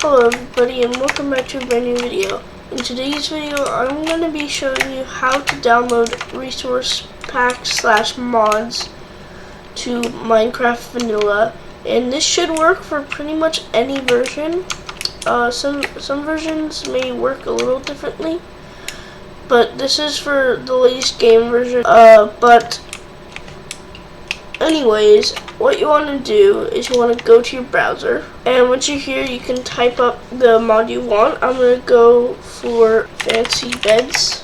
Hello everybody and welcome back to a brand new video. In today's video I'm going to be showing you how to download resource packs / mods to Minecraft Vanilla, and this should work for pretty much any version. Some versions may work a little differently, but this is for the latest game version. But anyways, what you want to do is you want to go to your browser, and once you're here you can type up the mod you want. I'm going to go for Fancy Beds,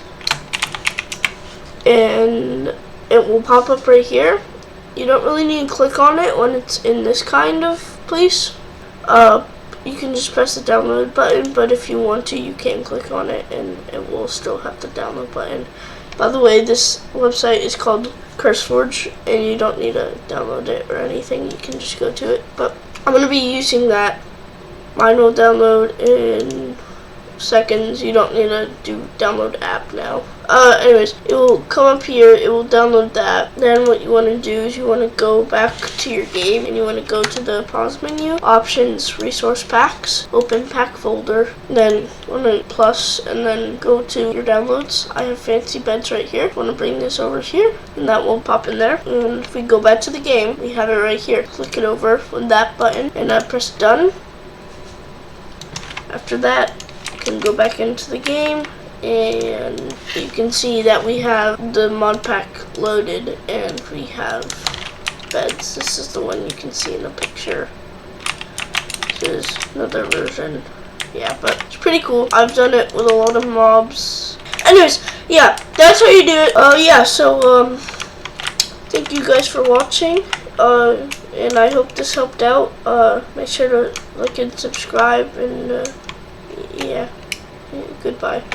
and it will pop up right here. You don't really need to click on it when it's in this kind of place. You can just press the download button, but if you want to, you can click on it and it will still have the download button. By the way, this website is called CurseForge, and you don't need to download it or anything. You can just go to it. But I'm going to be using that. Mine will download in seconds. You don't need to do download app now. Anyways, it will come up here. It will download that. Then what you want to do is you want to go back to your game, and you want to go to the pause menu, options, resource packs, open pack folder, then want to plus, and then go to your downloads. I have Fancy Beds right here. I want to bring this over here, and that will pop in there. And if we go back to the game, we have it right here. Click it over with that button, and press done. After that, you can go back into the game, and you can see that we have the mod pack loaded, and we have beds. This is the one you can see in the picture. This is another version. Yeah, but it's pretty cool. I've done it with a lot of mobs. Anyways, yeah, that's how you do it. Yeah, so thank you guys for watching. And I hope this helped out. Make sure to like and subscribe, and yeah, goodbye.